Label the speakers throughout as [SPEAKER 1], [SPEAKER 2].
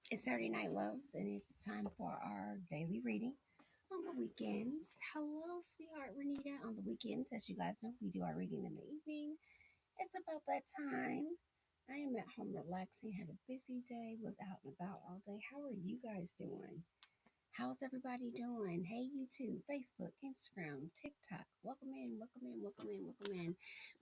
[SPEAKER 1] It's Saturday Night Loves, and it's time for our daily reading on the weekends. Hello, sweetheart Renita. On the weekends, as you guys know, we do our reading in the evening. It's about that time. I am at home relaxing, had a busy day, was out and about all day. How are you guys doing? How's everybody doing? Hey, YouTube, Facebook, Instagram, TikTok. Welcome in, welcome in, welcome in, welcome in.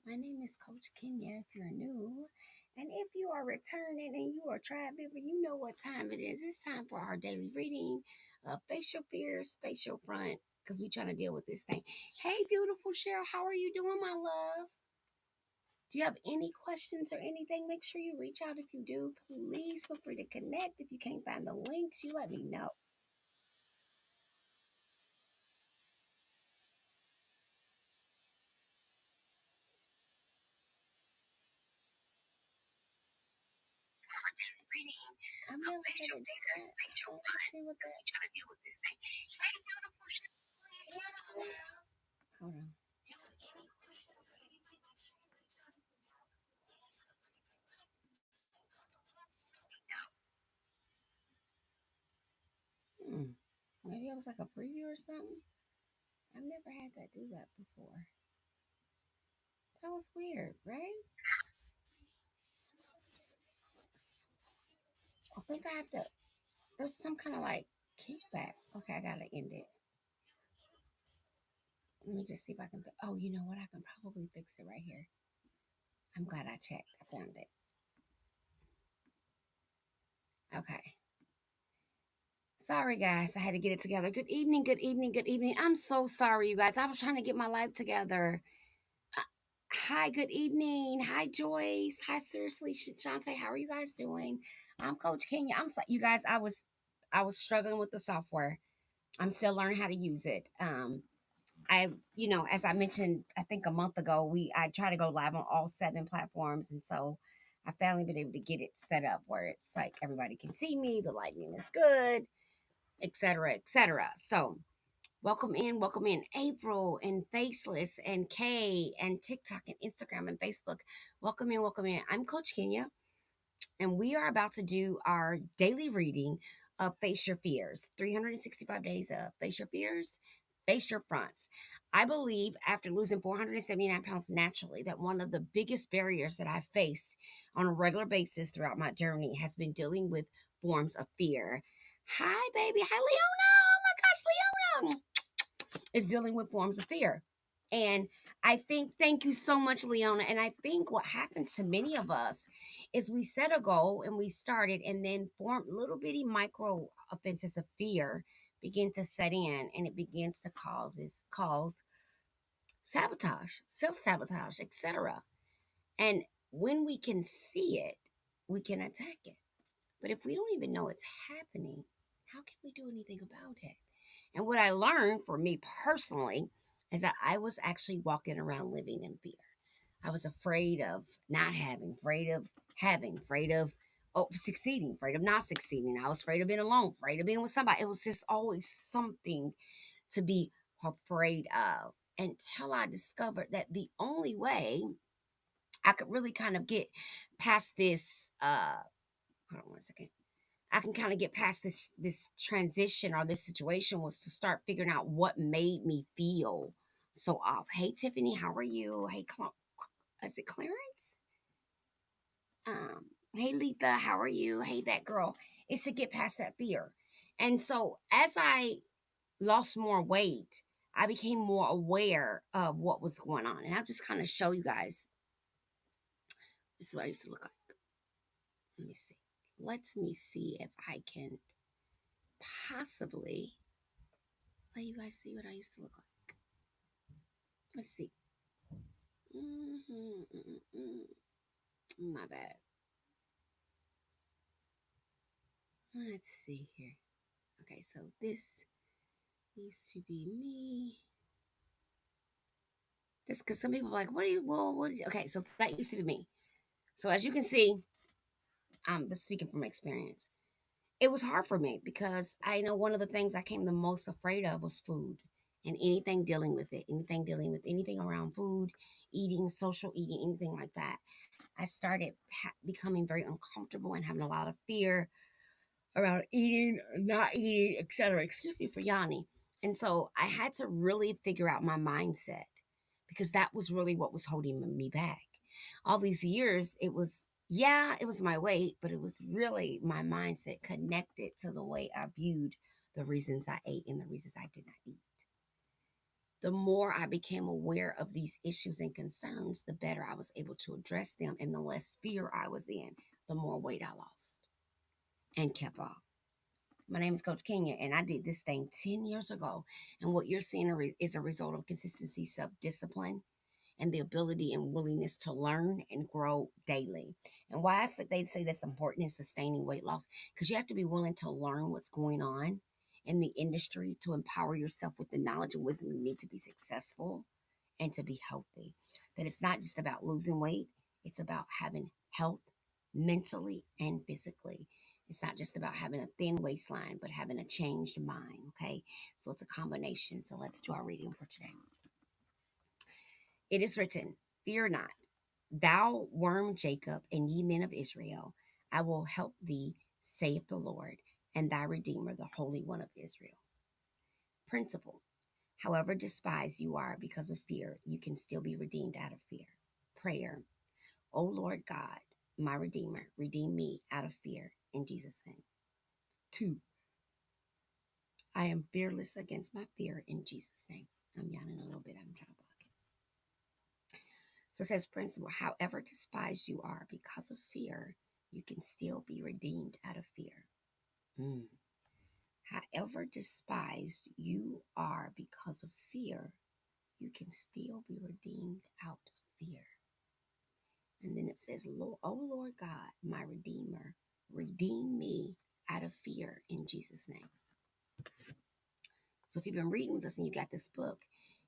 [SPEAKER 1] My name is Coach Kenya if you're new. And if you are returning and you are a tribe member, you know what time it is. It's time for our daily reading of facial fears, facial front, because we're trying to deal with this thing. Hey, beautiful Cheryl, how are you doing, my love? Do you have any questions or anything? Make sure you reach out if you do. Please feel free to connect. If you can't find the links, you let me know. Reading. I'm never facial fears, facial front, because we try to deal with this thing. Hey, beautiful shit. Hold on. Do you have any questions or anything? Make sure you reach out if you have. Yes, maybe it was like a preview or something. I've never had that do that before. That was weird, right? I think I have to. There's some kind of like kickback. Okay, I gotta end it. Let me just see if I can. Oh, you know what? I can probably fix it right here. I'm glad I checked. I found it. Okay. Sorry, guys. I had to get it together. Good evening, good evening, good evening. I'm so sorry, you guys. I was trying to get my life together. Uh, Hi, good evening. Hi, Joyce. Hi, seriously, Shante. How are you guys doing? I'm Coach Kenya. I'm so, you guys. I was struggling with the software. I'm still learning how to use it. As I mentioned, I think a month ago, I try to go live on all 7 platforms, and so I finally been able to get it set up where it's like everybody can see me, the lighting is good, etc., etc. So welcome in April and Faceless and Kay and TikTok and Instagram and Facebook. Welcome in, welcome in. I'm Coach Kenya, and we are about to do our daily reading of Face Your Fears 365 days of Face Your Fears, Face Your Fronts. I believe after losing 479 pounds naturally, that one of the biggest barriers that I've faced on a regular basis throughout my journey has been dealing with forms of fear. Hi, baby. Hi, Leona. Oh my gosh, Leona is dealing with forms of fear. And I think, thank you so much, Leona. And I think what happens to many of us is we set a goal and we start it, and then form little bitty micro offenses of fear begin to set in, and it begins to cause sabotage, self sabotage, etc. And when we can see it, we can attack it. But if we don't even know it's happening, how can we do anything about it? And what I learned for me personally is that I was actually walking around living in fear. I was afraid of not having, afraid of succeeding, afraid of not succeeding. I was afraid of being alone, afraid of being with somebody. It was just always something to be afraid of until I discovered that the only way I could really kind of get past this hold on one second. I can kind of get past this transition or this situation was to start figuring out what made me feel so off. Hey Tiffany, how are you? Hey, is it Clarence? Hey Letha, how are you? Hey that girl. It's to get past that fear. And so as I lost more weight, I became more aware of what was going on. And I'll just kind of show you guys. This is what I used to look like. Let me see. Let me see if I can possibly let you guys see what I used to look like. Let's see. My bad. Let's see here. Okay, so this used to be me. This because some people are like, what are you? Well, what is? Okay, so that used to be me. So as you can see, I'm speaking from experience. It was hard for me because I know one of the things I came the most afraid of was food and anything dealing with it, anything dealing with anything around food, eating, social eating, anything like that. I started becoming very uncomfortable and having a lot of fear around eating, not eating, etc. Excuse me for yawning. And so I had to really figure out my mindset because that was really what was holding me back. All these years, it was, yeah, it was my weight, but it was really my mindset connected to the way I viewed the reasons I ate and the reasons I did not eat. The more I became aware of these issues and concerns, the better I was able to address them and the less fear I was in, the more weight I lost and kept off. My name is Coach Kenya, and I did this thing 10 years ago. And what you're seeing is a result of consistency, self discipline, and the ability and willingness to learn and grow daily. And why they say that's important in sustaining weight loss, because you have to be willing to learn what's going on in the industry to empower yourself with the knowledge and wisdom you need to be successful and to be healthy. That it's not just about losing weight, it's about having health mentally and physically. It's not just about having a thin waistline, but having a changed mind. Okay. So it's a combination. So let's do our reading for today. It is written, Fear not, thou worm Jacob, and ye men of Israel, I will help thee, saith the Lord, and thy Redeemer, the Holy One of Israel. Principle. However despised you are because of fear, you can still be redeemed out of fear. Prayer. O Lord God, my Redeemer, redeem me out of fear in Jesus' name. 2. I am fearless against my fear in Jesus' name. I'm yawning a little bit. I'm trying to block it. So it says, principle, however despised you are because of fear, you can still be redeemed out of fear. However despised you are because of fear, you can still be redeemed out of fear. And then it says, Lord, oh Lord God, my Redeemer, redeem me out of fear in Jesus' name. So if you've been reading with us and you got this book,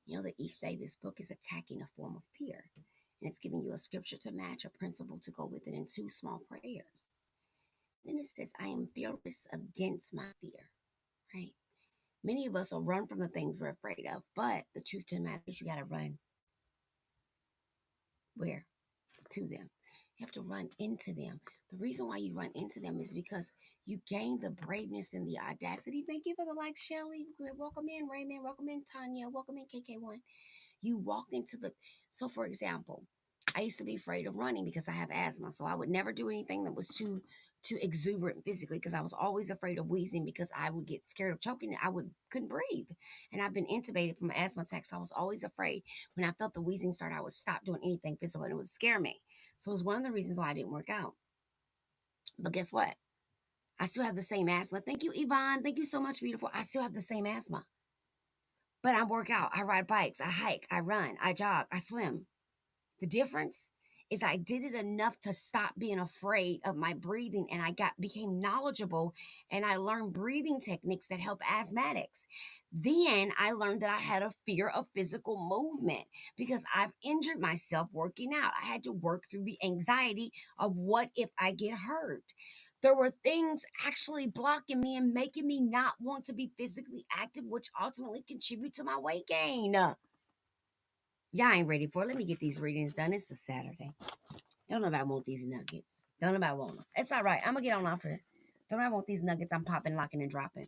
[SPEAKER 1] you know that each day this book is attacking a form of fear. And it's giving you a scripture to match, a principle to go with it, and 2 small prayers. Then it says, I am fearless against my fear, right? Many of us will run from the things we're afraid of, but the truth to the matter is you got to run where? To them. You have to run into them. The reason why you run into them is because you gain the braveness and the audacity. Thank you for the like, Shelly. Welcome in, Raymond. Welcome in, Tanya. Welcome in, KK1. You walked into so for example, I used to be afraid of running because I have asthma. So I would never do anything that was too exuberant physically because I was always afraid of wheezing because I would get scared of choking. Couldn't breathe. And I've been intubated from an asthma attack. So I was always afraid when I felt the wheezing start, I would stop doing anything physical and it would scare me. So it was one of the reasons why I didn't work out. But guess what? I still have the same asthma. Thank you, Yvonne. Thank you so much, beautiful. I still have the same asthma. But I work out, I ride bikes, I hike, I run, I jog, I swim. The difference is I did it enough to stop being afraid of my breathing and became knowledgeable and I learned breathing techniques that help asthmatics. Then I learned that I had a fear of physical movement because I've injured myself working out. I had to work through the anxiety of what if I get hurt. There were things actually blocking me and making me not want to be physically active, which ultimately contribute to my weight gain. Y'all ain't ready for it. Let me get these readings done. It's a Saturday. Don't nobody want these nuggets. Don't nobody want them. It's all right. I'm going to get on off it. Don't nobody want these nuggets I'm popping, locking, and dropping.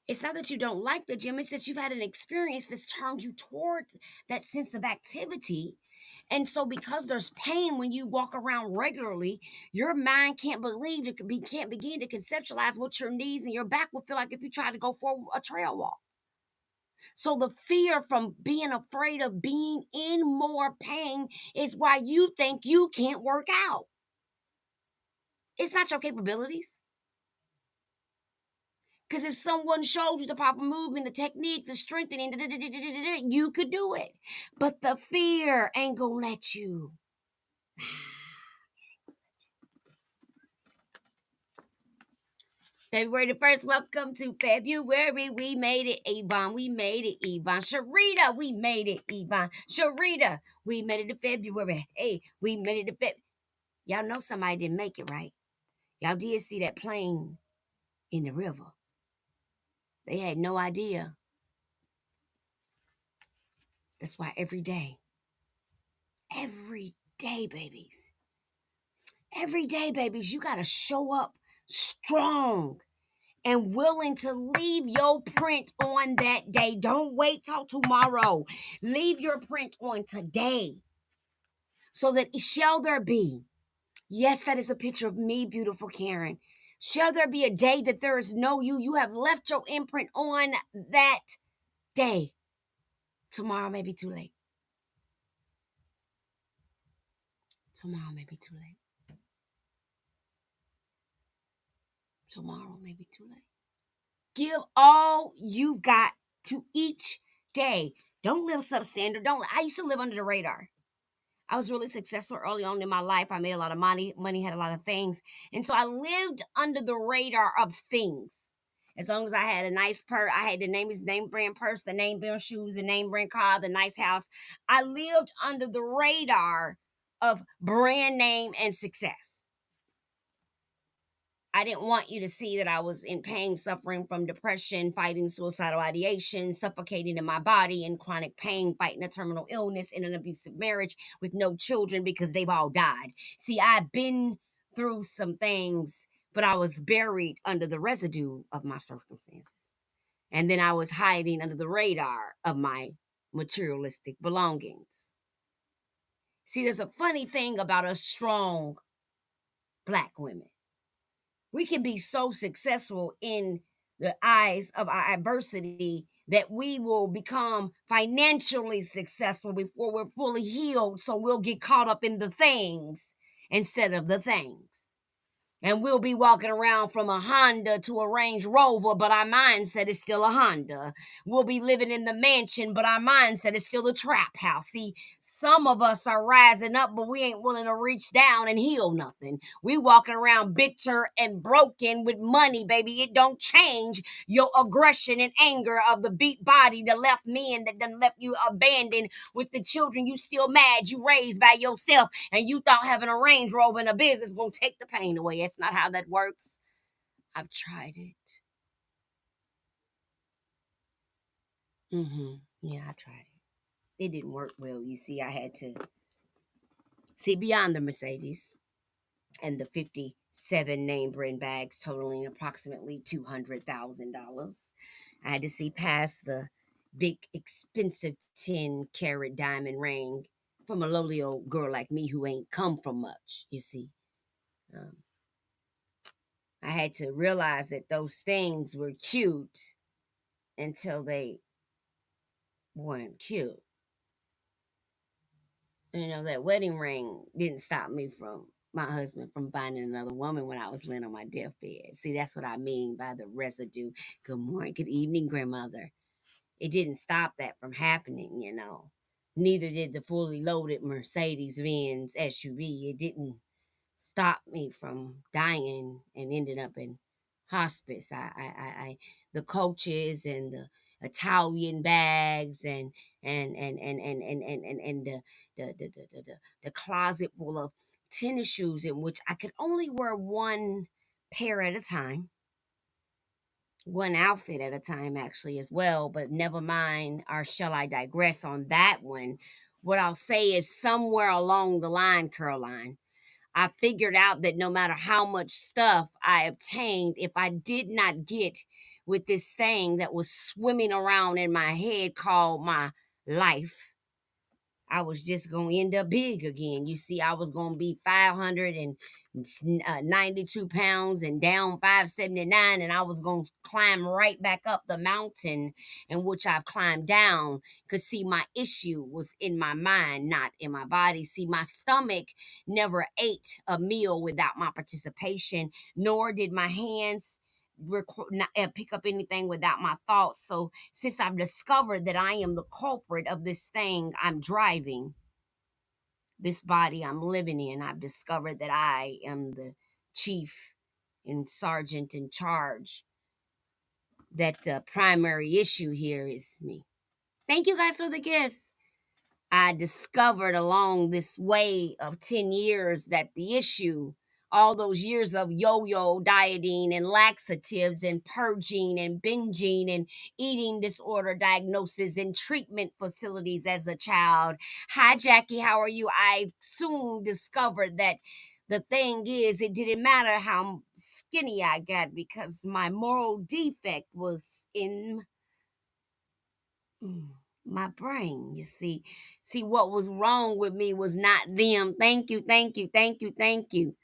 [SPEAKER 1] It's not that you don't like the gym. It's that you've had an experience that's turned you toward that sense of activity. And so because there's pain when you walk around regularly, your mind can't begin to conceptualize what your knees and your back will feel like if you try to go for a trail walk. So the fear from being afraid of being in more pain is why you think you can't work out. It's not your capabilities. Because if someone showed you the proper movement, the technique, the strengthening, you could do it. But the fear ain't gonna let you. February the 1st, welcome to February. We made it, Yvonne. We made it, Yvonne. Sharita, we made it, Yvonne. Sharita, we made it to February. Hey, we made it to February. Y'all know somebody didn't make it, right? Y'all did see that plane in the river. They had no idea. That's why every day, babies, Every day, babies, you got to show up strong and willing to leave your print on that day. Don't wait till tomorrow. Leave your print on today so that shall there be. Yes, that is a picture of me, beautiful Karen. Shall there be a day that there is no you? You have left your imprint on that day. Tomorrow may be too late. Tomorrow may be too late. Tomorrow may be too late. Give all you've got to each day. Don't live substandard. Don't. I used to live under the radar. I was really successful early on in my life. I made a lot of money, had a lot of things. And so I lived under the radar of things. As long as I had a nice purse, I had the name brand purse, the name brand shoes, the name brand car, the nice house. I lived under the radar of brand name and success. I didn't want you to see that I was in pain, suffering from depression, fighting suicidal ideation, suffocating in my body, in chronic pain, fighting a terminal illness, in an abusive marriage with no children because they've all died. See, I've been through some things, but I was buried under the residue of my circumstances. And then I was hiding under the radar of my materialistic belongings. See, there's a funny thing about us strong Black women. We can be so successful in the eyes of our adversity that we will become financially successful before we're fully healed. So we'll get caught up in the things instead of the things. And we'll be walking around from a Honda to a Range Rover, but our mindset is still a Honda. We'll be living in the mansion, but our mindset is still a trap house. See, some of us are rising up, but we ain't willing to reach down and heal nothing. We walking around bitter and broken with money, baby. It don't change your aggression and anger of the beat body, the left men that done left you abandoned with the children. You still mad you raised by yourself, and you thought having a Range Rover and a business gonna take the pain away. That's not how that works. I've tried it. Yeah, I tried it. It didn't work well. You see, I had to see beyond the Mercedes and the 57 name brand bags totaling approximately $200,000. I had to see past the big, expensive 10-carat diamond ring from a lowly old girl like me who ain't come from much, you see. Um, I had to realize that those things were cute until they weren't cute. You know, that wedding ring didn't stop me from my husband from finding another woman when I was laying on my deathbed. See, that's what I mean by the residue. Good morning, good evening, grandmother. It didn't stop that from happening, you know. Neither did the fully loaded Mercedes Benz SUV. It didn't stop me from dying and ending up in hospice. The coaches and the Italian bags and the closet full of tennis shoes in which I could only wear one pair at a time, one outfit at a time actually as well, but never mind, or shall I digress on that one. What I'll say is somewhere along the line, Caroline, I figured out that no matter how much stuff I obtained, if I did not get with this thing that was swimming around in my head called my life, I was just going to end up big again. You see, I was going to be 592 pounds and down 579, and I was going to climb right back up the mountain in which I've climbed down. Because, see, my issue was in my mind, not in my body. See, my stomach never ate a meal without my participation, nor did my hands pick up anything without my thoughts. So since I've discovered that I am the culprit of this thing I'm driving, this body I'm living in, I've discovered that I am the chief and sergeant in charge. That the primary issue here is me. Thank you guys for the gifts. I discovered along this way of 10 years that the issue, all those years of yo-yo dieting and laxatives and purging and binging and eating disorder diagnosis and treatment facilities as a child. Hi, Jackie, how are you? I soon discovered that The thing is, it didn't matter how skinny I got because my moral defect was in mm, my brain. You see, what was wrong with me was not them. Thank you, thank you, thank you, thank you.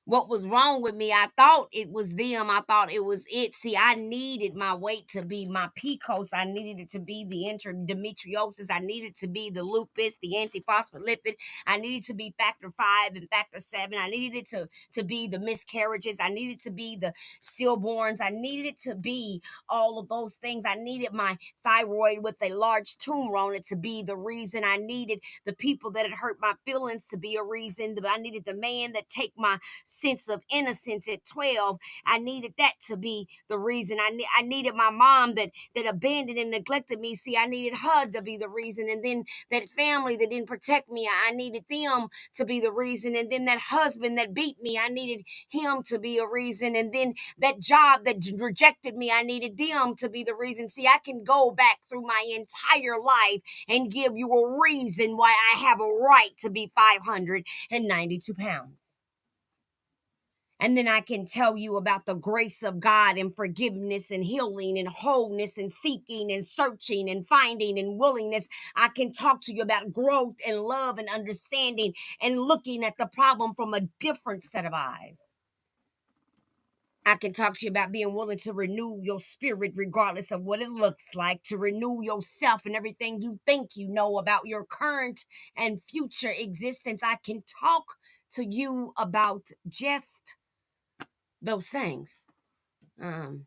[SPEAKER 1] What was wrong with me? I thought it was them. I thought it was it. See, I needed my weight to be my PCOS. I needed it to be the endometriosis. I needed to be the lupus, the antiphospholipid. I needed to be factor 5 and factor 7. I needed it to be the miscarriages. I needed to be the stillborns. I needed it to be all of those things. I needed my thyroid with a large tumor on it to be the reason. I needed the people that had hurt my feelings to be a reason. I needed the man that take my sense of innocence at 12. I needed that to be the reason. I needed my mom that abandoned and neglected me. See, I needed her to be the reason. And then that family that didn't protect me, I needed them to be the reason. And then that husband that beat me, I needed him to be a reason. And then that job that rejected me, I needed them to be the reason. See, I can go back through my entire life and give you a reason why I have a right to be 592 pounds. And then I can tell you about the grace of God and forgiveness and healing and wholeness and seeking and searching and finding and willingness. I can talk to you about growth and love and understanding and looking at the problem from a different set of eyes. I can talk to you about being willing to renew your spirit regardless of what it looks like, to renew yourself and everything you think you know about your current and future existence. I can talk to you about just those things. Um,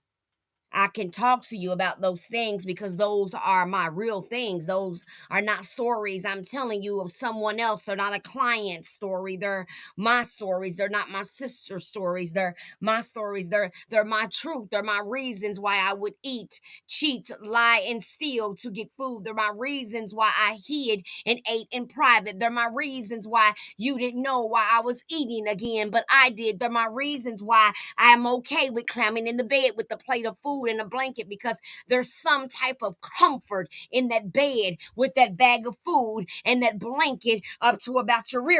[SPEAKER 1] I can talk to you about those things because those are my real things. Those are not stories I'm telling you of someone else. They're not a client story. They're my stories. They're not my sister's stories. They're my stories. They're my truth. They're my reasons why I would eat, cheat, lie, and steal to get food. They're my reasons why I hid and ate in private. They're my reasons why you didn't know why I was eating again, but I did. They're my reasons why I am okay with climbing in the bed with a plate of food and a blanket because there's some type of comfort in that bed with that bag of food and that blanket up to about your rear.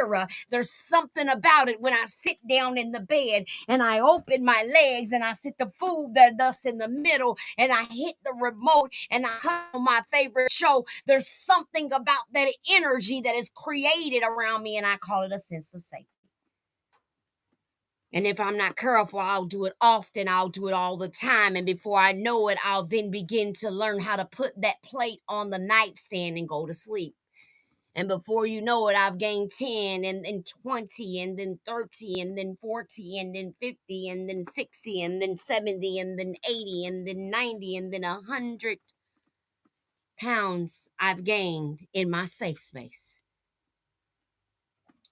[SPEAKER 1] There's something about it when I sit down in the bed and I open my legs and I sit the food there thus in the middle and I hit the remote and I cut on my favorite show. There's something about that energy that is created around me and I call it a sense of safety. And if I'm not careful, I'll do it often. I'll do it all the time. And before I know it, I'll then begin to learn how to put that plate on the nightstand and go to sleep. And before you know it, I've gained 10 and 20 and then 30 and then 40 and then 50 and then 60 and then 70 and then 80 and then 90 and then 100 pounds I've gained in my safe space.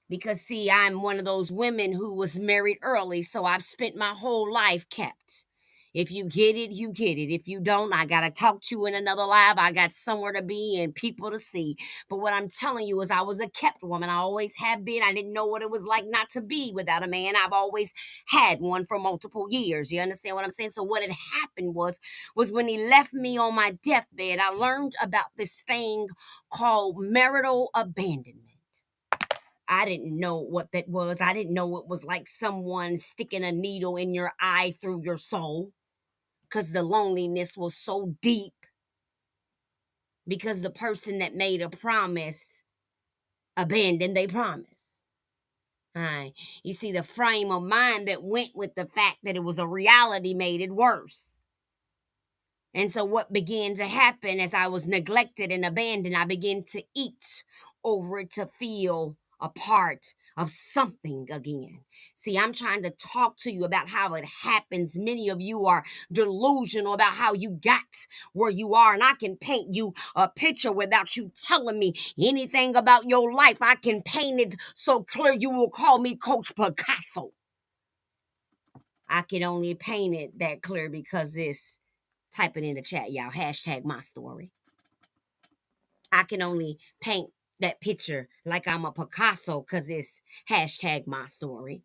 [SPEAKER 1] Because, see, I'm one of those women who was married early, so I've spent my whole life kept. If you get it, you get it. If you don't, I got to talk to you in another life. I got somewhere to be and people to see. But what I'm telling you is I was a kept woman. I always have been. I didn't know what it was like not to be without a man. I've always had one for multiple years. You understand what I'm saying? So what had happened was when he left me on my deathbed, I learned about this thing called marital abandonment. I didn't know what that was. I didn't know it was like someone sticking a needle in your eye through your soul because the loneliness was so deep because the person that made a promise abandoned their promise. You see, the frame of mind that went with the fact that it was a reality made it worse. And so, what began to happen as I was neglected and abandoned, I began to eat over it to feel a part of something again. See, I'm trying to talk to you about how it happens. Many of you are delusional about how you got where you are, and I can paint you a picture without you telling me anything about your life. I can paint it so clear you will call me Coach Picasso. I can only paint it that clear because it's type it in the chat, y'all. Hashtag my story. I can only paint that picture like I'm a Picasso because it's hashtag my story.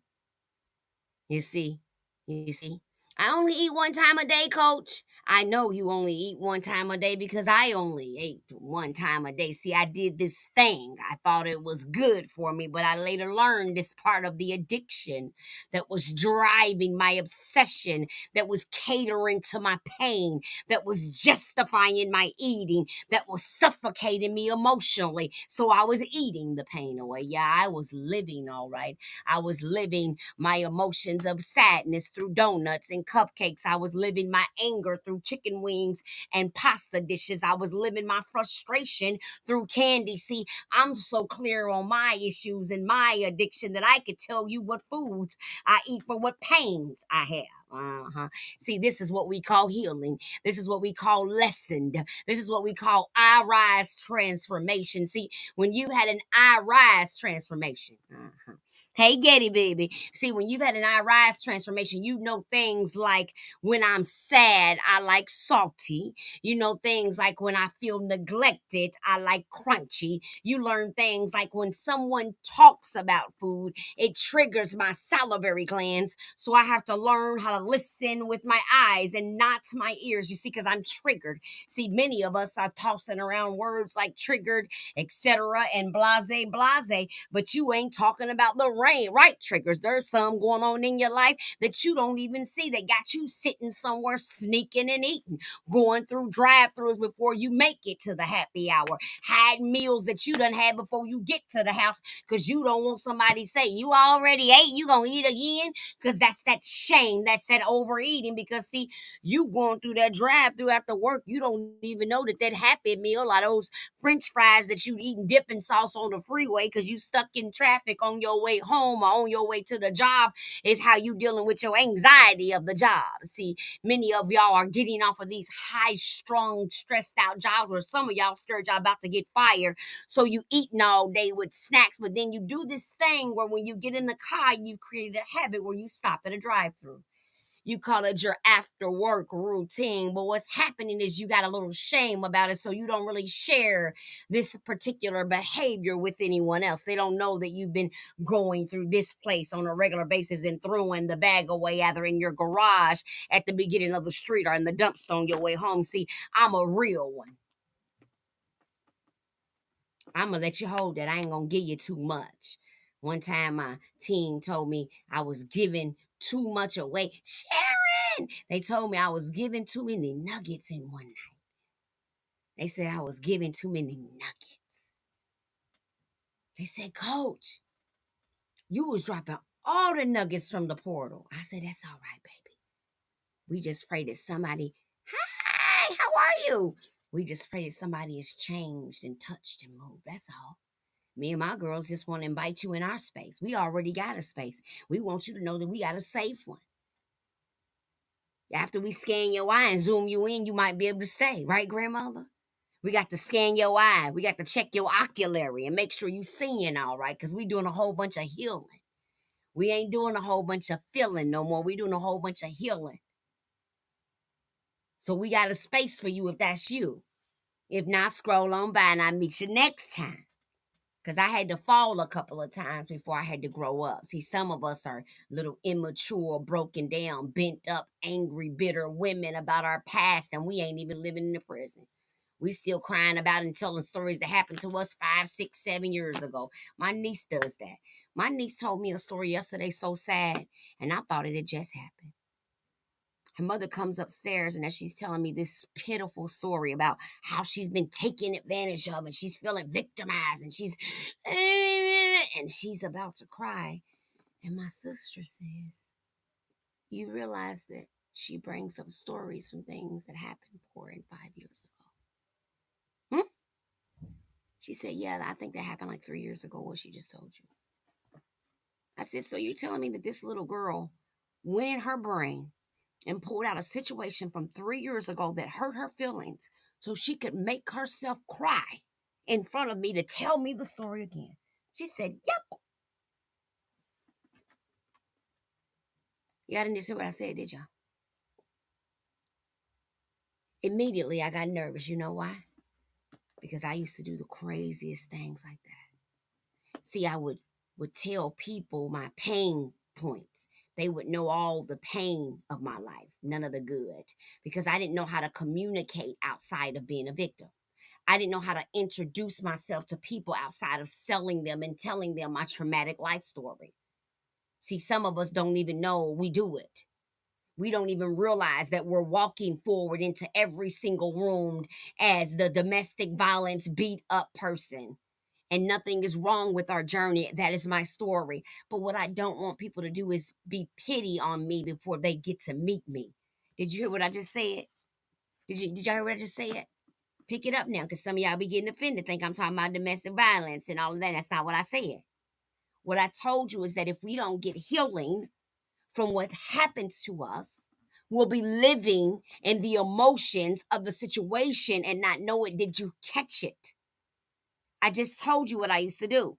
[SPEAKER 1] You see? You see? I only eat one time a day, coach. I know you only eat one time a day because I only ate one time a day. See, I did this thing. I thought it was good for me, but I later learned this part of the addiction that was driving my obsession, that was catering to my pain, that was justifying my eating, that was suffocating me emotionally. So I was eating the pain away. Yeah, I was living all right. I was living my emotions of sadness through donuts and cupcakes. I was living my anger through chicken wings and pasta dishes. I was living my frustration through candy. See, I'm so clear on my issues and my addiction that I could tell you what foods I eat for what pains I have. Uh-huh. See, this is what we call healing. This is what we call lessened. This is what we call I rise transformation. See, when you had an I rise transformation, hey, Getty, baby. See, when you've had an I rise transformation, you know things like when I'm sad, I like salty. You know things like when I feel neglected, I like crunchy. You learn things like when someone talks about food, it triggers my salivary glands. So I have to learn how to listen with my eyes and not my ears, you see, because I'm triggered. See, many of us are tossing around words like triggered, etc., and blase, blase, but you ain't talking about the right triggers. There's some going on in your life that you don't even see that got you sitting somewhere sneaking and eating, going through drive-throughs before you make it to the happy hour, hiding meals that you done had before you get to the house because you don't want somebody to say you already ate, you gonna eat again, because that's that shame, that's that overeating. Because see, you going through that drive-through after work, you don't even know that that happy meal, like those French fries that you eating dipping sauce on the freeway because you stuck in traffic on your way home or on your way to the job, is how you dealing with your anxiety of the job. See, many of y'all are getting off of these high strung, stressed out jobs where some of y'all scared y'all about to get fired. So you eating all day with snacks, but then you do this thing where when you get in the car, you've created a habit where you stop at a drive-through. You call it your after work routine, but what's happening is you got a little shame about it, so you don't really share this particular behavior with anyone else. They don't know that you've been going through this place on a regular basis and throwing the bag away either in your garage at the beginning of the street or in the dumpster on your way home. See, I'm a real one. I'm gonna let you hold that. I ain't gonna give you too much. One time my team told me I was giving too much away. Sharon! They told me I was giving too many nuggets in one night. They said I was giving too many nuggets. They said, Coach, you was dropping all the nuggets from the portal. I said, that's all right, baby. We just pray that somebody, hi, how are you? We just pray that somebody is changed and touched and moved. That's all. Me and my girls just want to invite you in our space. We already got a space. We want you to know that we got a safe one. After we scan your eye and zoom you in, you might be able to stay, right, grandmother? We got to scan your eye. We got to check your oculary and make sure you seeing all right, because we doing a whole bunch of healing. We ain't doing a whole bunch of feeling no more. We doing a whole bunch of healing. So we got a space for you if that's you. If not, scroll on by and I'll meet you next time. Because I had to fall a couple of times before I had to grow up. See, some of us are little immature, broken down, bent up, angry, bitter women about our past, and we ain't even living in the present. We still crying about and telling stories that happened to us 5, 6, 7 years ago. My niece does that. My niece told me a story yesterday so sad, and I thought it had just happened. Her mother comes upstairs and as she's telling me this pitiful story about how she's been taken advantage of and she's feeling victimized and she's about to cry. And my sister says, you realize that she brings up stories from things that happened 4 and 5 years ago. Hmm? She said, yeah, I think that happened like 3 years ago, what she just told you. I said, so you're telling me that this little girl went in her brain and pulled out a situation from 3 years ago that hurt her feelings so she could make herself cry in front of me to tell me the story again. She said, yep. Y'all didn't see what I said, did y'all? Immediately, I got nervous. You know why? Because I used to do the craziest things like that. See, I would tell people my pain points. they would know all the pain of my life, none of the good, because I didn't know how to communicate outside of being a victim. I didn't know how to introduce myself to people outside of selling them and telling them my traumatic life story. See, some of us don't even know we do it. We don't even realize that we're walking forward into every single room as the domestic violence beat up person. And nothing is wrong with our journey. That is my story. But what I don't want people to do is be pity on me before they get to meet me. Did you hear what I just said? Did y'all hear what I just said? Pick it up now, because some of y'all be getting offended, think I'm talking about domestic violence and all of that. That's not what I said. What I told you is that if we don't get healing from what happened to us, we'll be living in the emotions of the situation and not know it. Did you catch it? I just told you what I used to do.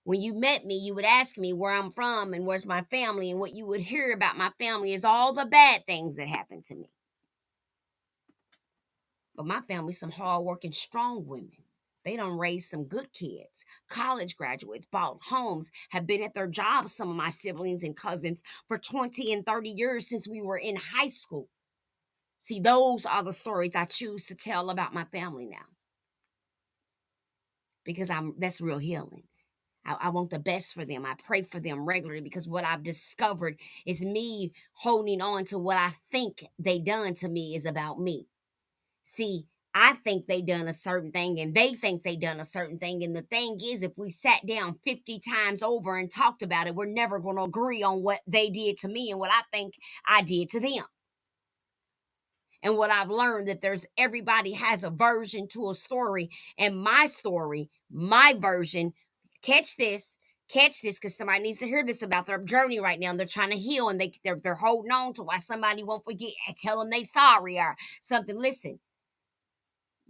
[SPEAKER 1] When you met me, you would ask me where I'm from and where's my family, and what you would hear about my family is all the bad things that happened to me. But my family's some hardworking, strong women. They done raised some good kids, college graduates, bought homes, have been at their jobs, some of my siblings and cousins, for 20 and 30 years since we were in high school. See, those are the stories I choose to tell about my family now, because that's real healing. I want the best for them. I pray for them regularly, because what I've discovered is me holding on to what I think they done to me is about me. See, I think they done a certain thing and they think they done a certain thing. And the thing is, if we sat down 50 times over and talked about it, we're never going to agree on what they did to me and what I think I did to them. And what I've learned, that there's everybody has a version to a story, and my story, my version, catch this, because somebody needs to hear this about their journey right now. And they're trying to heal, and they're holding on to why somebody won't forget. Tell them they sorry or something. Listen,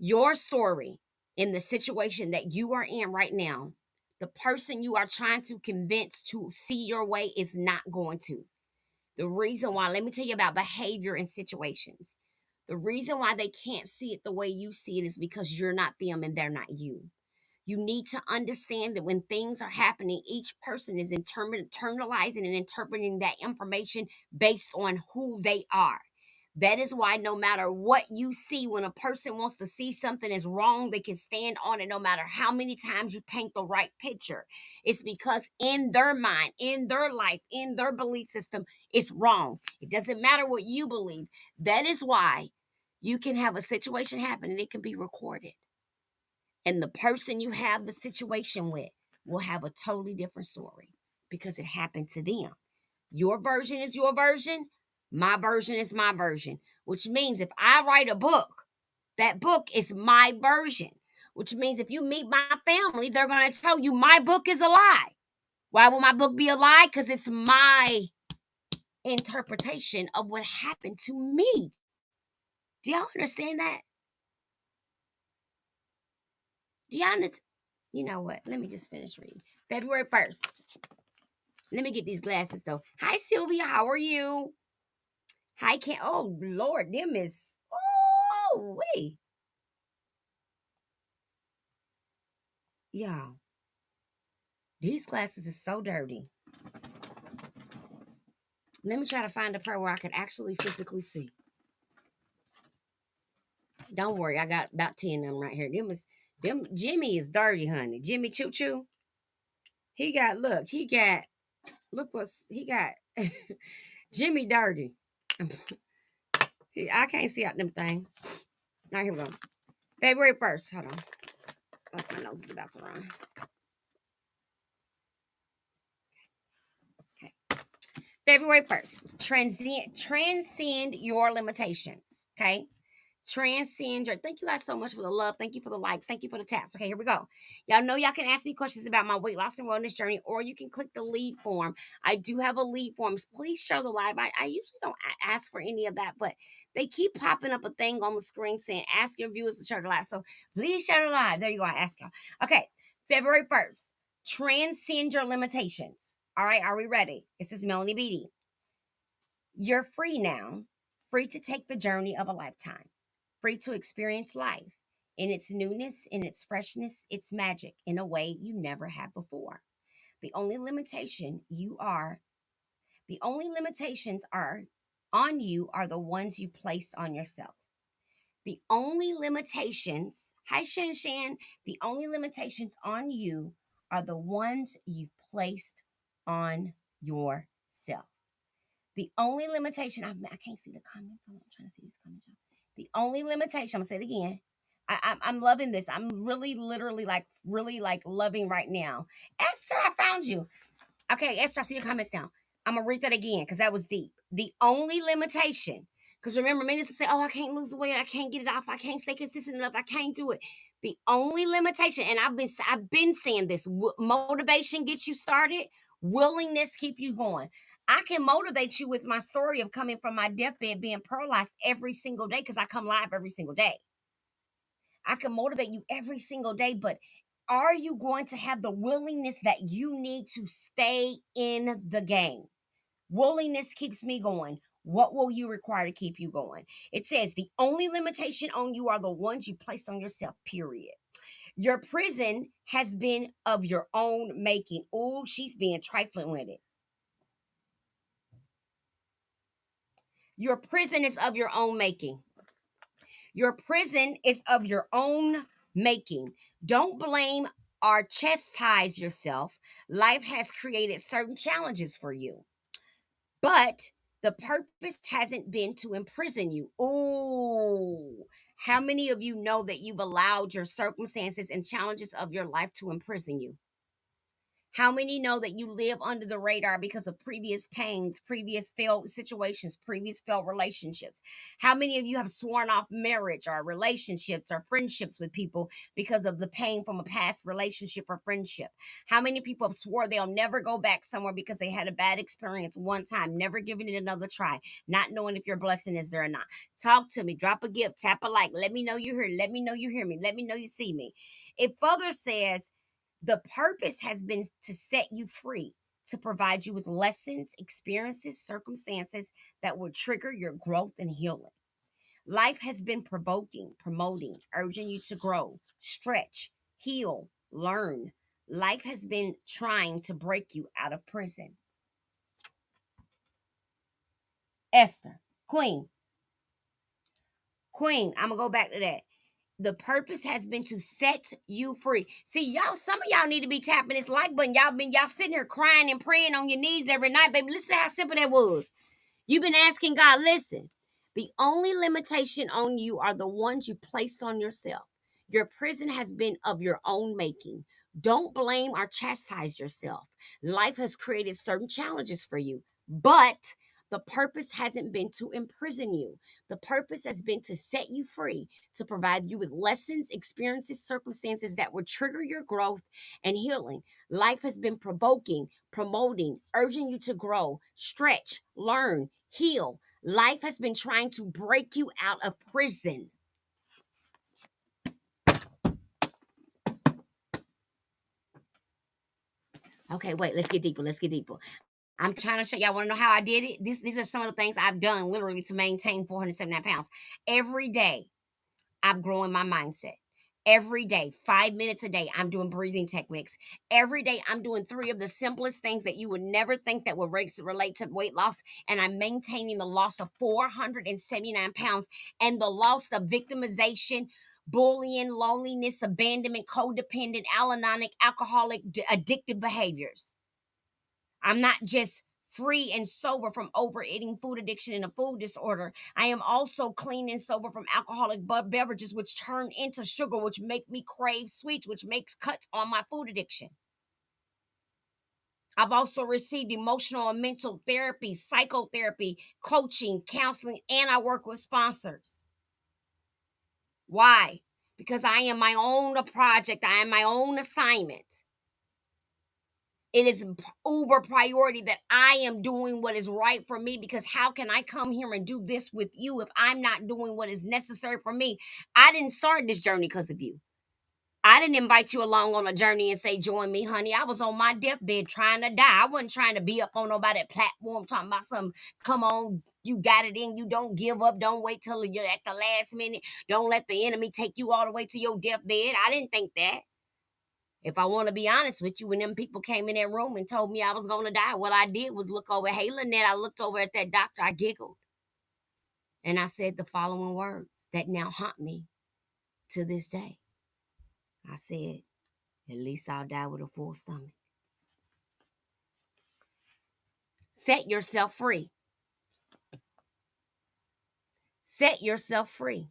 [SPEAKER 1] your story in the situation that you are in right now, the person you are trying to convince to see your way is not going to. The reason why, let me tell you about behavior in situations. The reason why they can't see it the way you see it is because you're not them and they're not you. You need to understand that when things are happening, each person is internalizing and interpreting that information based on who they are. That is why no matter what you see, when a person wants to see something is wrong, they can stand on it no matter how many times you paint the right picture. It's because in their mind, in their life, in their belief system, it's wrong. It doesn't matter what you believe. That is why you can have a situation happen and it can be recorded. And the person you have the situation with will have a totally different story because it happened to them. Your version is your version. My version is my version, which means if I write a book, that book is my version, which means if you meet my family, they're going to tell you my book is a lie. Why will my book be a lie? Because it's my interpretation of what happened to me. Do y'all understand that? Do y'all understand? You know what? Let me just finish reading. February 1st. Let me get these glasses though. Hi, Sylvia. How are you? Hi, Ken. Oh, Lord. Them is. Oh, wait. Y'all. These glasses is so dirty. Let me try to find a pair where I can actually physically see. Don't worry. I got about 10 of them right here. Them. Jimmy is dirty, honey. Jimmy Choo Choo. He got, look what's, he got. Jimmy dirty. I can't see out them thing. All right, here we go. February 1st. Hold on. Oh, my nose is about to run. Okay. February 1st. Transcend your limitations. Okay. Transcend your. Thank you guys so much for the love. Thank you for the likes. Thank you for the taps. Okay, here we go. Y'all know y'all can ask me questions about my weight loss and wellness journey, or you can click the lead form. I do have a lead form. Please share the live. I usually don't ask for any of that, but they keep popping up a thing on the screen saying ask your viewers to share the live. So please share the live. There you go. I ask y'all. Okay, February 1st. Transcend your limitations. All right, are we ready? This is Melanie Beatty. You're free now, free to take the journey of a lifetime, free to experience life in its newness, in its freshness, its magic in a way you never have before. The only limitation you are, The only limitations are on you are the ones you place on yourself. The only limitations, hi Shan Shan, the only limitations on you are the ones you've placed on yourself. The only limitation, I can't see the comments. I'm trying to see these comments. The only limitation, I'm gonna say it again. I'm loving this. I'm really, literally, like, really, like, loving right now. Esther, I found you. Okay, Esther, I see your comments now. I'm gonna read that again because that was deep. The only limitation, because remember, many used to say, "Oh, I can't lose the weight. I can't get it off. I can't stay consistent enough. I can't do it." The only limitation, and I've been saying this: motivation gets you started, willingness keep you going. I can motivate you with my story of coming from my deathbed, being paralyzed every single day, because I come live every single day. I can motivate you every single day, but are you going to have the willingness that you need to stay in the game? Willingness keeps me going. What will you require to keep you going? It says the only limitation on you are the ones you place on yourself, period. Your prison has been of your own making. Oh, she's being trifling with it. Your prison is of your own making. Your prison is of your own making. Don't blame or chastise yourself. Life has created certain challenges for you, but the purpose hasn't been to imprison you. Oh, how many of you know that you've allowed your circumstances and challenges of your life to imprison you? How many know that you live under the radar because of previous pains, previous failed situations, previous failed relationships? How many of you have sworn off marriage or relationships or friendships with people because of the pain from a past relationship or friendship? How many people have swore they'll never go back somewhere because they had a bad experience one time, never giving it another try, not knowing if your blessing is there or not? Talk to me, drop a gift, tap a like, let me know you're here, let me know you hear me, let me know you see me. It further says, the purpose has been to set you free, to provide you with lessons, experiences, circumstances that will trigger your growth and healing. Life has been provoking, promoting, urging you to grow, stretch, heal, learn. Life has been trying to break you out of prison. Esther, Queen, Queen, I'm gonna go back to that. The purpose has been to set you free. See, y'all, some of y'all need to be tapping this like button. Y'all sitting here crying and praying on your knees every night, baby. Listen to how simple that was. You've been asking God, listen, the only limitation on you are the ones you placed on yourself. Your prison has been of your own making. Don't blame or chastise yourself. Life has created certain challenges for you, but the purpose hasn't been to imprison you. The purpose has been to set you free, to provide you with lessons, experiences, circumstances that will trigger your growth and healing. Life has been provoking, promoting, urging you to grow, stretch, learn, heal. Life has been trying to break you out of prison. Okay, wait, let's get deeper. Let's get deeper. I'm trying to show y'all. Want to know how I did it? These are some of the things I've done literally to maintain 479 pounds. Every day, I'm growing my mindset. Every day, 5 minutes a day, I'm doing breathing techniques. Every day, I'm doing three of the simplest things that you would never think that would relate to weight loss. And I'm maintaining the loss of 479 pounds and the loss of victimization, bullying, loneliness, abandonment, codependent, alcoholic, alcoholic, addictive behaviors. I'm not just free and sober from overeating, food addiction, and a food disorder. I am also clean and sober from alcoholic beverages, which turn into sugar, which make me crave sweets, which makes cuts on my food addiction. I've also received emotional and mental therapy, psychotherapy, coaching, counseling, and I work with sponsors. Why? Because I am my own project, I am my own assignment. It is uber priority that I am doing what is right for me, because how can I come here and do this with you if I'm not doing what is necessary for me? I didn't start this journey because of you. I didn't invite you along on a journey and say, join me, honey. I was on my deathbed trying to die. I wasn't trying to be up on nobody's platform talking about some, come on, you got it in you. Don't give up. Don't wait till you're at the last minute. Don't let the enemy take you all the way to your deathbed. I didn't think that. If I want to be honest with you, when them people came in that room and told me I was going to die, what I did was look over. Hey, Lynette, I looked over at that doctor. I giggled. And I said the following words that now haunt me to this day. I said, at least I'll die with a full stomach. Set yourself free. Set yourself free.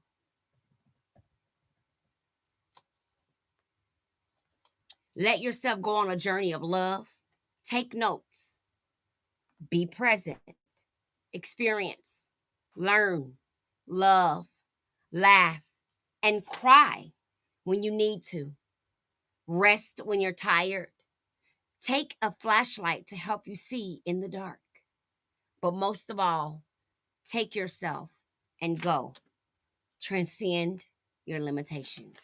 [SPEAKER 1] Let yourself go on a journey of love. Take notes. Be present. Experience. Learn. Love. Laugh. And cry when you need to. Rest when you're tired. Take a flashlight to help you see in the dark. But most of all, take yourself and go. Transcend your limitations.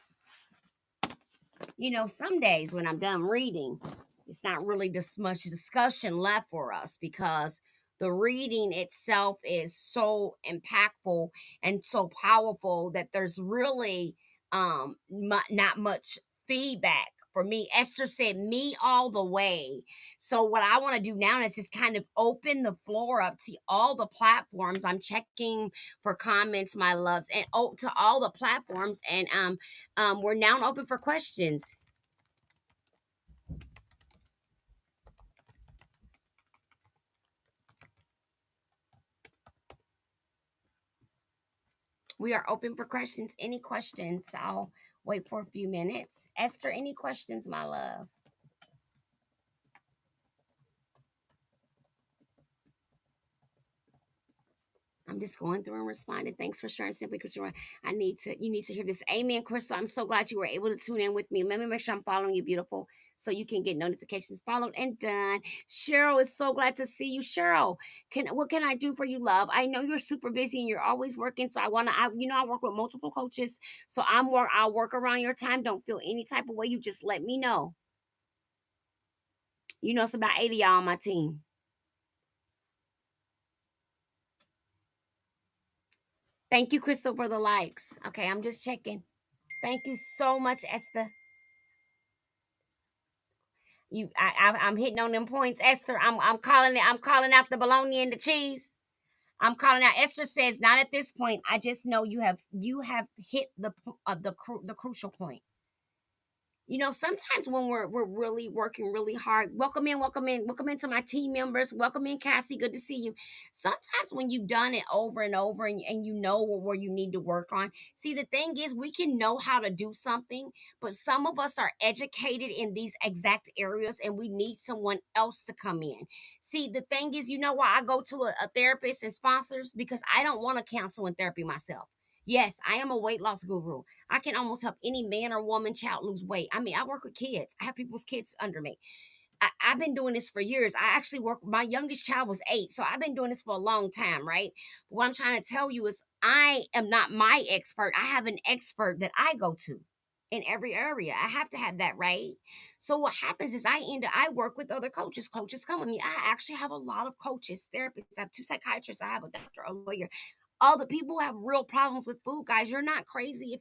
[SPEAKER 1] You know, some days when I'm done reading, it's not really this much discussion left for us because the reading itself is so impactful and so powerful that there's really not much feedback for me. Esther said me all the way. So what I want to do now is just kind of open the floor up to all the platforms. I'm checking for comments, my loves, and to all the platforms, and we're now open for questions. We are open for questions. Any questions? I'll wait for a few minutes. Esther, any questions, my love? I'm just going through and responding. Thanks for sharing, Simply Christian. You need to hear this. Amen, Crystal. I'm so glad you were able to tune in with me. Let me make sure I'm following you, beautiful, so you can get notifications followed and done. Cheryl is so glad to see you. Cheryl, what can I do for you, love? I know you're super busy and you're always working, so I work with multiple coaches, so I'll work around your time. Don't feel any type of way. You just let me know. You know, it's about 80 y'all on my team. Thank you, Crystal, for the likes. Okay, I'm just checking. Thank you so much, Esther. I'm hitting on them points, Esther. I'm calling it. I'm calling out the bologna and the cheese. I'm calling out. Esther says, not at this point. I just know you have hit the crucial point. You know, sometimes when we're really working really hard, welcome into my team members, welcome in, Cassie, good to see you. Sometimes when you've done it over and over and you know where you need to work on, see, the thing is, we can know how to do something, but some of us are educated in these exact areas and we need someone else to come in. See, the thing is, you know why I go to a therapist and sponsors? Because I don't want to counsel and therapy myself. Yes, I am a weight loss guru. I can almost help any man or woman, child lose weight. I mean, I work with kids. I have people's kids under me. I've been doing this for years. I actually my youngest child was 8. So I've been doing this for a long time, right? What I'm trying to tell you is I am not my expert. I have an expert that I go to in every area. I have to have that, right? So what happens is I work with other coaches. Coaches come with me. I actually have a lot of coaches, therapists. I have 2 psychiatrists. I have a doctor, a lawyer. All the people who have real problems with food, guys. You're not crazy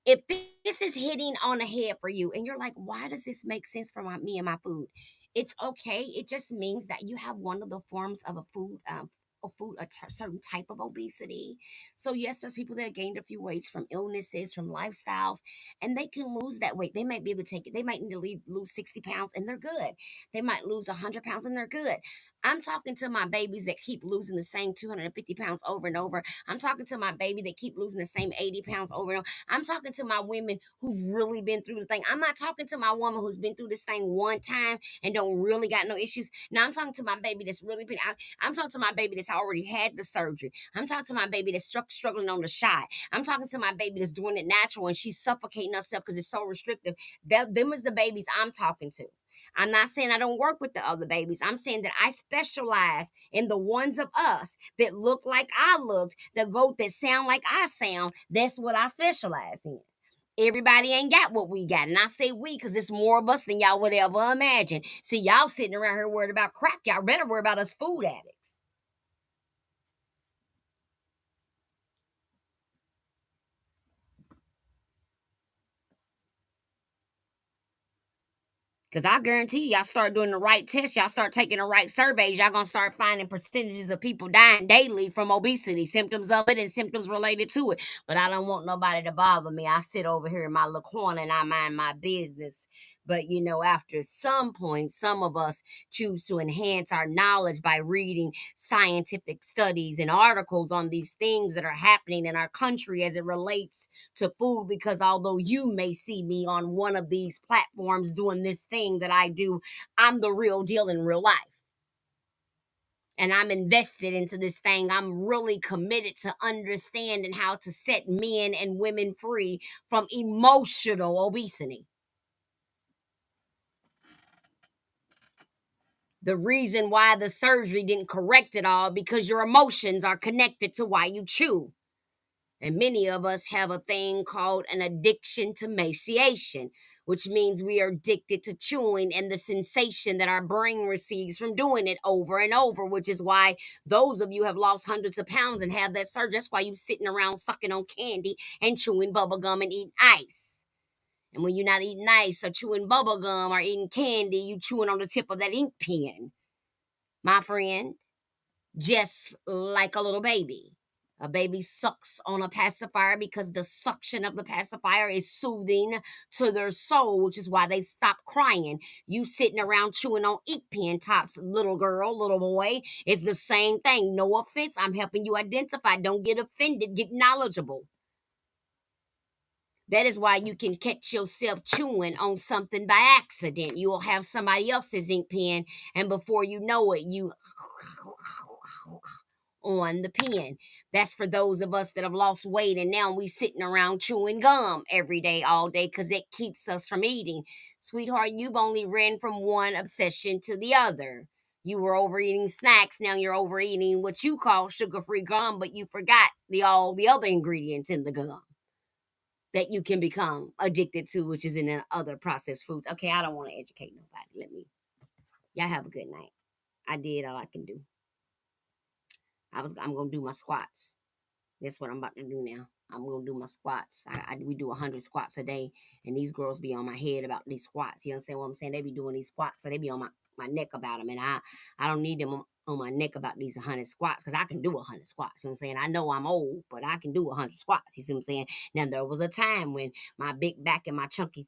[SPEAKER 1] if this is hitting on the head for you and you're like, why does this make sense for me and my food? It's okay. It just means that you have one of the forms of certain type of obesity. So yes, there's people that gained a few weights from illnesses, from lifestyles, and they can lose that weight. They might be able to take it. They might need to lose 60 pounds and they're good. They might lose 100 pounds and they're good. I'm talking to my babies that keep losing the same 250 pounds over and over. I'm talking to my baby that keep losing the same 80 pounds over and over. I'm talking to my women who've really been through the thing. I'm not talking to my woman who's been through this thing one time and don't really got no issues. Now I'm talking to my baby that's really been out. I'm talking to my baby that's already had the surgery. I'm talking to my baby that's struggling on the shot. I'm talking to my baby that's doing it natural and she's suffocating herself because it's so restrictive. Them is the babies I'm talking to. I'm not saying I don't work with the other babies. I'm saying that I specialize in the ones of us that look like I looked, that sound like I sound. That's what I specialize in. Everybody ain't got what we got. And I say we because it's more of us than y'all would ever imagine. See, y'all sitting around here worried about crack. Y'all better worry about us food addicts. Because I guarantee you, y'all start doing the right tests, y'all start taking the right surveys, y'all gonna start finding percentages of people dying daily from obesity, symptoms of it and symptoms related to it. But I don't want nobody to bother me. I sit over here in my little corner and I mind my business. But after some point, some of us choose to enhance our knowledge by reading scientific studies and articles on these things that are happening in our country as it relates to food, because although you may see me on one of these platforms doing this thing that I do, I'm the real deal in real life. And I'm invested into this thing. I'm really committed to understanding how to set men and women free from emotional obesity. The reason why the surgery didn't correct it all, because your emotions are connected to why you chew. And many of us have a thing called an addiction to satiation, which means we are addicted to chewing and the sensation that our brain receives from doing it over and over, which is why those of you have lost hundreds of pounds and have that surgery. That's why you sitting around sucking on candy and chewing bubble gum and eating ice. And when you're not eating ice or chewing bubble gum or eating candy, you chewing on the tip of that ink pen, my friend, just like a little baby. A baby sucks on a pacifier because the suction of the pacifier is soothing to their soul, which is why they stop crying. You sitting around chewing on ink pen tops, little girl, little boy, it's the same thing. No offense. I'm helping you identify. Don't get offended. Get knowledgeable. That is why you can catch yourself chewing on something by accident. You will have somebody else's ink pen, and before you know it, you on the pen. That's for those of us that have lost weight and now we sitting around chewing gum every day, all day, because it keeps us from eating. Sweetheart, you've only ran from one obsession to the other. You were overeating snacks, now you're overeating what you call sugar-free gum, but you forgot all the other ingredients in the gum that you can become addicted to, which is in the other processed foods. Okay, I don't want to educate nobody. Y'all have a good night. I did all I can do. I'm gonna do my squats. That's what I'm about to do now. I'm gonna do my squats. We do 100 squats a day, and these girls be on my head about these squats. You understand what I'm saying? They be doing these squats, so they be on my neck about them, and I don't need them on my neck about these 100 squats, because I can do 100 squats. You know what I'm saying? I know I'm old, but I can do 100 squats. You see what I'm saying? Now there was a time when my big back and my chunky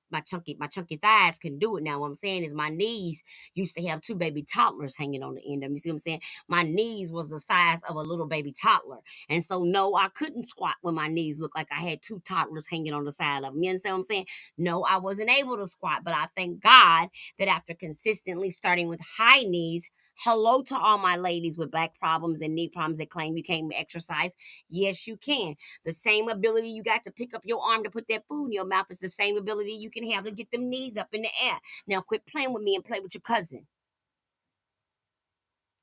[SPEAKER 1] thighs can do it. Now what I'm saying is my knees used to have two baby toddlers hanging on the end of them. You see what I'm saying? My knees was the size of a little baby toddler. And so, no, I couldn't squat when my knees looked like I had two toddlers hanging on the side of them. You understand what I'm saying? No, I wasn't able to squat, but I thank God that after consistently starting with high knees, hello to all my ladies with back problems and knee problems that claim you can't exercise. Yes, you can. The same ability you got to pick up your arm to put that food in your mouth is the same ability you can have to get them knees up in the air. Now, quit playing with me and play with your cousin.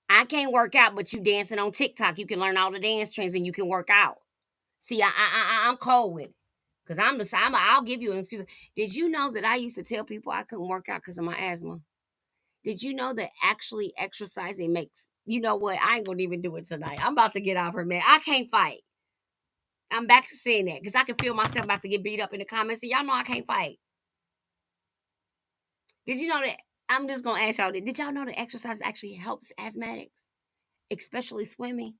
[SPEAKER 1] I can't work out, but you dancing on TikTok. You can learn all the dance trends and you can work out. See, I'm cold with it. Because I'll give you an excuse. Did you know that I used to tell people I couldn't work out because of my asthma? Did you know that actually exercising makes, you know what? I ain't going to even do it tonight. I'm about to get off her, man. I can't fight. I'm back to saying that because I can feel myself about to get beat up in the comments. And y'all know I can't fight. Did you know that? I'm just going to ask y'all, did y'all know that exercise actually helps asthmatics, especially swimming?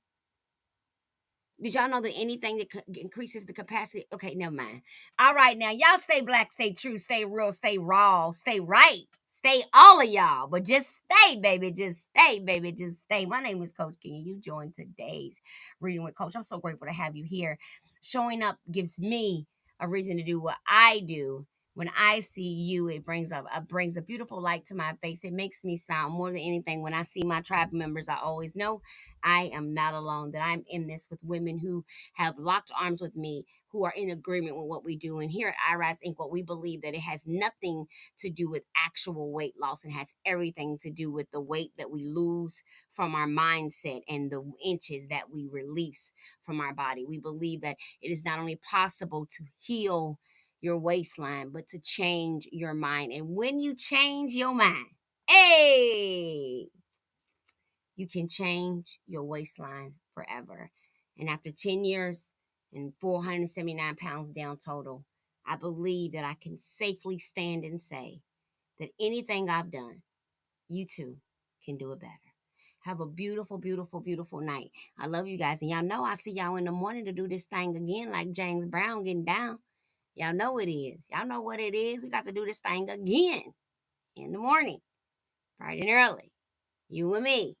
[SPEAKER 1] Did y'all know that anything that increases the capacity? Okay, never mind. All right, now y'all stay black, stay true, stay real, stay raw, stay right, stay all of y'all. But just stay, baby. Just stay, baby. Just stay. My name is Coach King, and you joined today's Reading with Coach. I'm so grateful to have you here. Showing up gives me a reason to do what I do. When I see you, it brings a beautiful light to my face. It makes me smile more than anything. When I see my tribe members, I always know I am not alone, that I'm in this with women who have locked arms with me, who are in agreement with what we do. And here at iRise Inc., what we believe that it has nothing to do with actual weight loss and has everything to do with the weight that we lose from our mindset and the inches that we release from our body. We believe that it is not only possible to heal your waistline, but to change your mind. And when you change your mind, hey, you can change your waistline forever. And after 10 years and 479 pounds down total, I believe that I can safely stand and say that anything I've done, you too can do it better. Have a beautiful, beautiful, beautiful night. I love you guys. And y'all know I see y'all in the morning to do this thing again, like James Brown getting down. Y'all know it is. Y'all know what it is. We got to do this thing again in the morning, bright and early. You and me.